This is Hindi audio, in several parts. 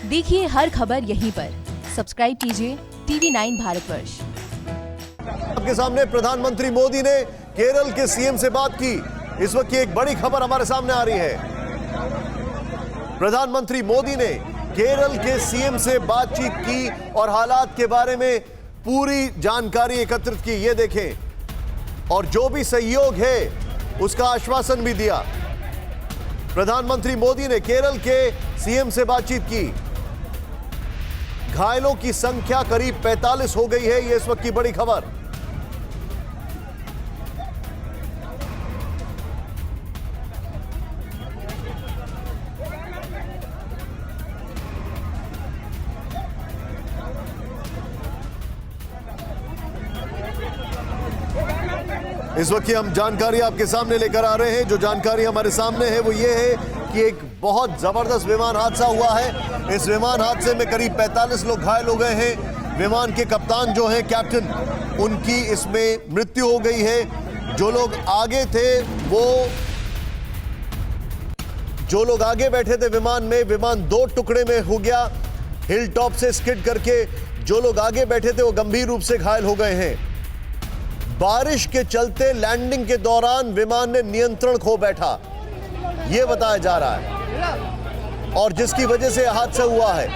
देखिए हर खबर यहीं पर। सब्सक्राइब कीजिए TV9 भारतवर्ष। आपके सामने प्रधानमंत्री मोदी ने केरल के सीएम से बात की। इस वक्त की एक बड़ी खबर हमारे सामने आ रही है। प्रधानमंत्री मोदी ने केरल के सीएम से बातचीत की और हालात के बारे में पूरी जानकारी एकत्रित की। ये देखें, और जो भी सहयोग है उसका आश्वासन भी दिया। प्रधानमंत्री मोदी ने केरल के सीएम से बातचीत की। घायलों की संख्या करीब 45 हो गई है। ये इस वक्त की बड़ी खबर। इस वक्त की हम जानकारी आपके सामने लेकर आ रहे हैं। जो जानकारी हमारे सामने है वो ये है कि एक बहुत जबरदस्त विमान हादसा हुआ है। इस विमान हादसे में करीब 45 लोग घायल हो गए हैं। विमान के कप्तान जो हैं, कैप्टन, उनकी इसमें मृत्यु हो गई है। जो लोग आगे बैठे थे विमान में, विमान 2 टुकड़े में हो गया। हिल टॉप से स्किड करके जो लोग आगे बैठे थे वो गंभीर रूप से घायल हो गए हैं। बारिश के चलते लैंडिंग के दौरान विमान ने नियंत्रण खो बैठा, यह बताया जा रहा है, और जिसकी वजह से हादसा हुआ है।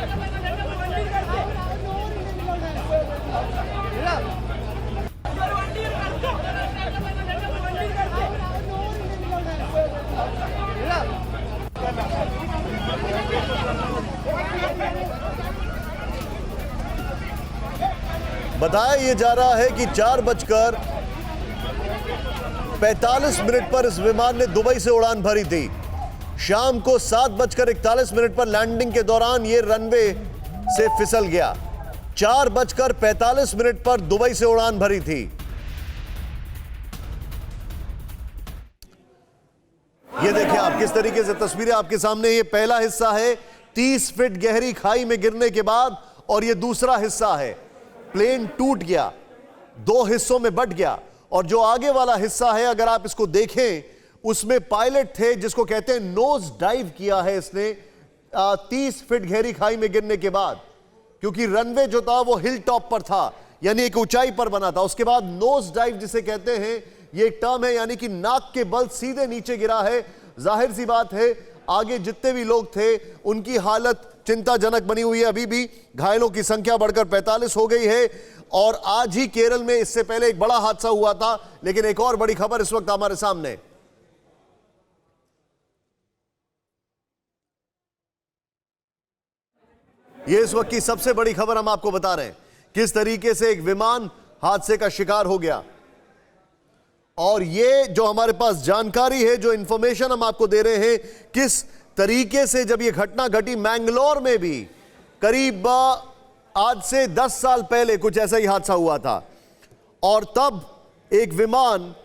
बताया यह जा रहा है कि 4:45 पर इस विमान ने दुबई से उड़ान भरी थी। शाम को 7:41 पर लैंडिंग के दौरान यह रनवे से फिसल गया। 4:45 पर दुबई से उड़ान भरी थी। यह देखिए आप किस तरीके से तस्वीरें आपके सामने। यह पहला हिस्सा है 30 फीट गहरी खाई में गिरने के बाद, और यह दूसरा हिस्सा है। प्लेन टूट गया, 2 हिस्सों में बंट गया। और जो आगे वाला हिस्सा है, अगर आप इसको देखें, उसमें पायलट थे जिसको कहते हैं नोज डाइव किया है इसने 30 फीट गहरी खाई में गिरने के बाद, क्योंकि रनवे जो था वो हिल टॉप पर था, यानी एक ऊंचाई पर बना था। उसके बाद नोज डाइव जिसे कहते हैं, ये एक टर्म है, यानी कि नाक के बल सीधे नीचे गिरा है। जाहिर सी बात है आगे जितने भी लोग थे उनकी हालत चिंताजनक बनी हुई है। अभी भी घायलों की संख्या बढ़कर 45 हो गई है। और आज ही केरल में इससे पहले एक बड़ा हादसा हुआ था, लेकिन एक और बड़ी खबर इस वक्त हमारे सामने। यह इस वक्त की सबसे बड़ी खबर हम आपको बता रहे हैं, किस तरीके से एक विमान हादसे का शिकार हो गया। और ये जो हमारे पास जानकारी है, जो इंफॉर्मेशन हम आपको दे रहे हैं, किस तरीके से जब यह घटना घटी मैंगलोर में भी करीब आज से 10 साल पहले कुछ ऐसा ही हादसा हुआ था। और तब एक विमान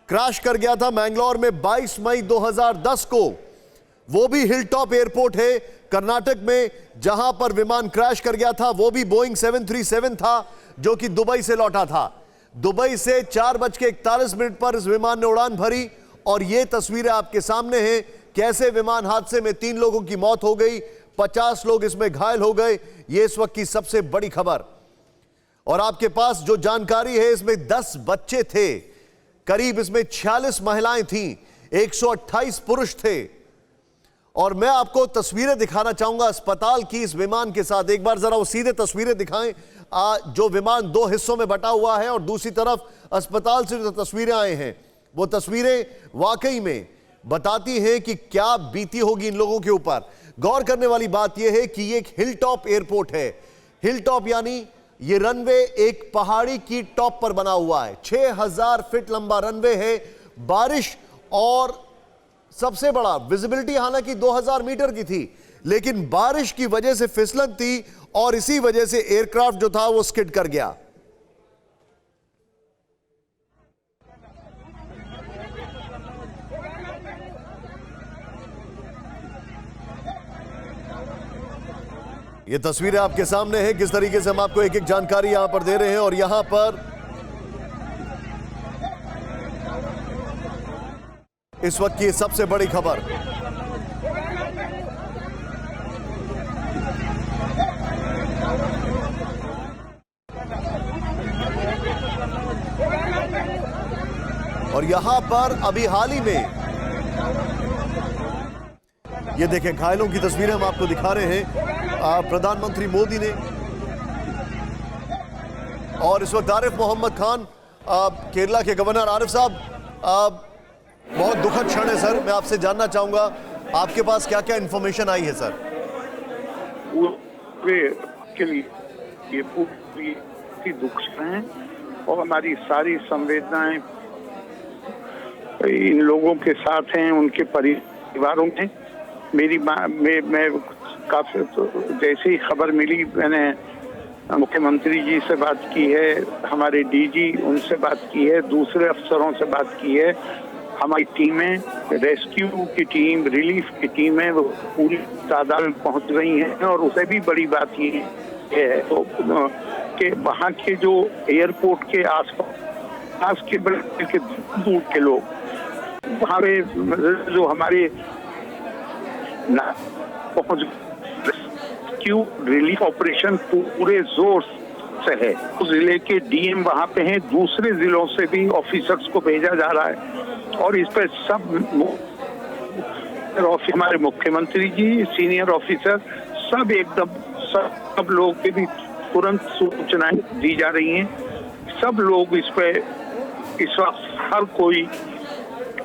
क्रैश कर गया था मैंगलोर में 22 मई 2010 को। वो भी हिल टॉप एयरपोर्ट है कर्नाटक में, जहां पर विमान क्रैश कर गया था। वो भी बोइंग 737 था जो कि दुबई से लौटा था। दुबई से 4:41 पर इस विमान ने उड़ान भरी। और ये तस्वीरें आपके सामने हैं, कैसे विमान हादसे में 3 लोगों की मौत हो गई, 50 लोग इसमें घायल हो गए। ये इस वक्त की सबसे बड़ी खबर। और आपके पास जो जानकारी है, इसमें 10 बच्चे थे, करीब इसमें 46 महिलाएं थीं, 128 पुरुष थे। और मैं आपको तस्वीरें दिखाना चाहूंगा अस्पताल की इस विमान के साथ। एक बार जरा वो सीधे तस्वीरें दिखाएं। जो विमान 2 हिस्सों में बटा हुआ है और दूसरी तरफ अस्पताल से जो तस्वीरें आए हैं, वो तस्वीरें वाकई में बताती हैं कि क्या बीती होगी इन लोगों के ऊपर। गौर करने वाली बात यह है कि ये एक हिल टॉप एयरपोर्ट है। हिल टॉप यानी ये रनवे एक पहाड़ी की टॉप पर बना हुआ है। 6000 फीट लंबा रनवे है। बारिश और सबसे बड़ा विजिबिलिटी हालांकि 2000 मीटर की थी, लेकिन बारिश की वजह से फिसलन थी और इसी वजह से एयरक्राफ्ट जो था वो स्किड कर गया। ये तस्वीरें आपके सामने हैं, किस तरीके से हम आपको एक एक जानकारी यहां पर दे रहे हैं। और यहां पर इस वक्त की सबसे बड़ी खबर, यहां पर अभी हाल ही में ये देखें, घायलों की तस्वीरें हम आपको दिखा रहे हैं प्रधानमंत्री मोदी ने। और इस वक्त आरिफ मोहम्मद खान, केरला के गवर्नर। आरिफ साहब, बहुत दुखद क्षण है सर। मैं आपसे जानना चाहूंगा आपके पास क्या क्या इंफॉर्मेशन आई है सर? के लिए ये पूरी दुख है और हमारी सारी संवेदनाएं इन लोगों के साथ हैं, उनके परिवारों में। मेरी मैं काफी जैसे ही खबर मिली मैंने मुख्यमंत्री जी से बात की है, हमारे डीजी उनसे बात की है, दूसरे अफसरों से बात की है। हमारी टीमें, रेस्क्यू की टीम, रिलीफ की टीमें वो पूरी तादाद में पहुंच गई हैं। और उससे भी बड़ी बात ये है तो कि वहाँ के जो एयरपोर्ट के आसपास के बड़े दूर के लोग, वहाँ पे जो हमारे पहुंच रेस्क्यू रिलीफ ऑपरेशन पूरे जोर से है। उस जिले के डीएम वहाँ पे हैं, दूसरे जिलों से भी ऑफिसर्स को भेजा जा रहा है। और इस पर सब हमारे मुख्यमंत्री जी, सीनियर ऑफिसर सब एकदम सब लोग के भी तुरंत सूचनाएं दी जा रही हैं। सब लोग इस पे इस वक्त हर कोई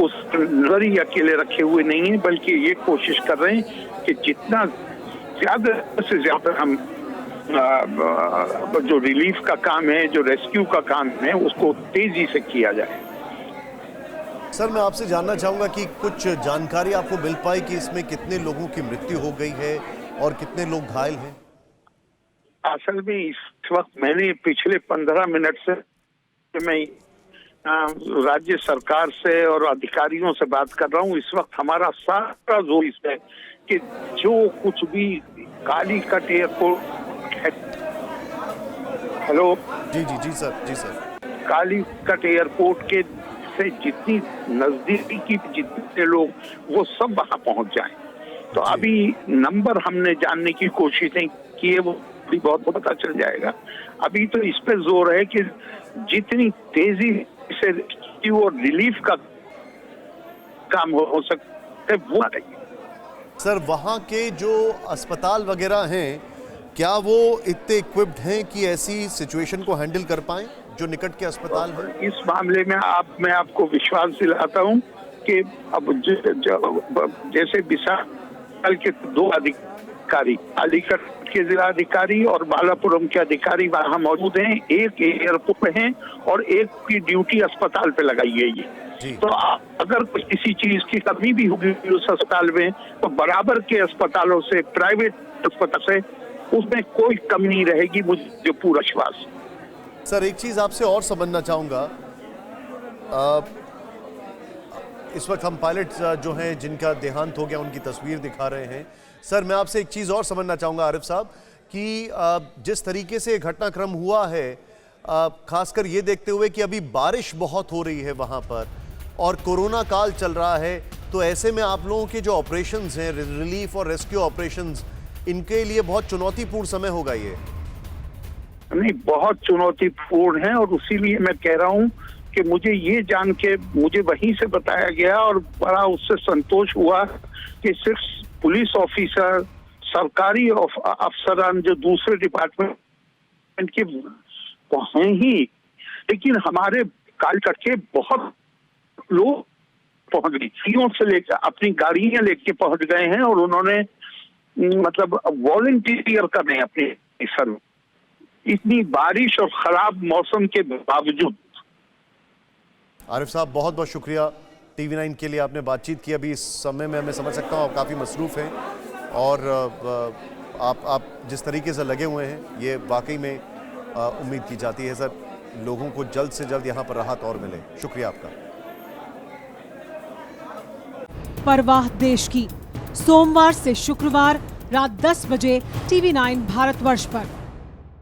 उस नजर ही अकेले रखे हुए नहीं है, बल्कि ये कोशिश कर रहे हैं कि जितना ज्यादा से ज्यादा हम जो रिलीफ का काम है, जो रेस्क्यू का काम है, उसको तेजी से किया जाए। सर, मैं आपसे जानना चाहूंगा कि कुछ जानकारी आपको मिल पाई कि इसमें कितने लोगों की मृत्यु हो गई है और कितने लोग घायल हैं? असल में इस वक्त मैंने पिछले 15 मिनट से मैं राज्य सरकार से और अधिकारियों से बात कर रहा हूँ। इस वक्त हमारा सारा जोर इस पे कि जो कुछ भी कालीकट एयरपोर्ट है, हेलो जी जी जी सर, जी सर, कालीकट एयरपोर्ट के से जितनी नजदीकी जितने लोग वो सब वहां पहुंच जाएं। तो अभी नंबर हमने जानने की कोशिश की है, वो भी बहुत पता चल जाएगा। अभी तो इस पे जोर है कि जितनी तेजी से रेस्क्यू और रिलीफ का काम हो सकता है वो रहेगी। सर, वहाँ के जो अस्पताल वगैरह हैं, क्या वो इतने इक्विप्ड हैं कि ऐसी सिचुएशन को हैंडल कर पाएं जो निकट के अस्पताल हैं? इस मामले में मैं आपको विश्वास दिलाता हूं कि अब जैसे विशाल के 2 अधिकारी, अलीगढ़ के जिला अधिकारी और बालापुरम के अधिकारी वहां मौजूद हैं, एक एयरपोर्ट पे हैं और एक की ड्यूटी अस्पताल पे लगाई गई है। तो अगर किसी चीज की कमी भी होगी उस अस्पताल में, तो बराबर के अस्पतालों से, प्राइवेट अस्पताल से उसमें कोई कमी नहीं रहेगी, मुझे पूरा विश्वास। सर, एक चीज आपसे और समझना चाहूंगा, इस वक्त हम पायलट जो हैं जिनका देहांत हो गया उनकी तस्वीर दिखा रहे हैं। सर, मैं आपसे एक चीज और समझना चाहूंगा आरिफ साहब कि जिस तरीके से घटनाक्रम हुआ है, खासकर ये देखते हुए कि अभी बारिश बहुत हो रही है वहां पर और कोरोना काल चल रहा है, तो ऐसे में आप लोगों के जो ऑपरेशंस हैं, रिलीफ और रेस्क्यू ऑपरेशंस, इनके लिए बहुत चुनौतीपूर्ण समय होगा ये। नहीं, बहुत चुनौतीपूर्ण है और इसीलिए मैं कह रहा हूँ कि मुझे ये जान के मुझे वहीं से बताया गया और बड़ा उससे संतोष हुआ कि सिर्फ पुलिस ऑफिसर, सरकारी अफसरान जो दूसरे डिपार्टमेंट के हैं ही, लेकिन हमारे कालकट के बहुत लोग पहुंच गए, सीओ से लेकर अपनी गाड़ियां लेके पहुंच गए हैं और उन्होंने मतलब वॉलंटियर कर रहे हैं अपने सर, इतनी बारिश और खराब मौसम के बावजूद। आरिफ साहब, बहुत बहुत शुक्रिया TV9 के लिए, आपने बातचीत की। अभी इस समय में मैं समझ सकता हूँ आप काफ़ी मसरूफ़ हैं और आप जिस तरीके से लगे हुए हैं ये वाकई में उम्मीद की जाती है सर, लोगों को जल्द से जल्द यहाँ पर राहत और मिले। शुक्रिया आपका। परवाह देश की, सोमवार से शुक्रवार रात 10 बजे TV9 भारतवर्ष पर।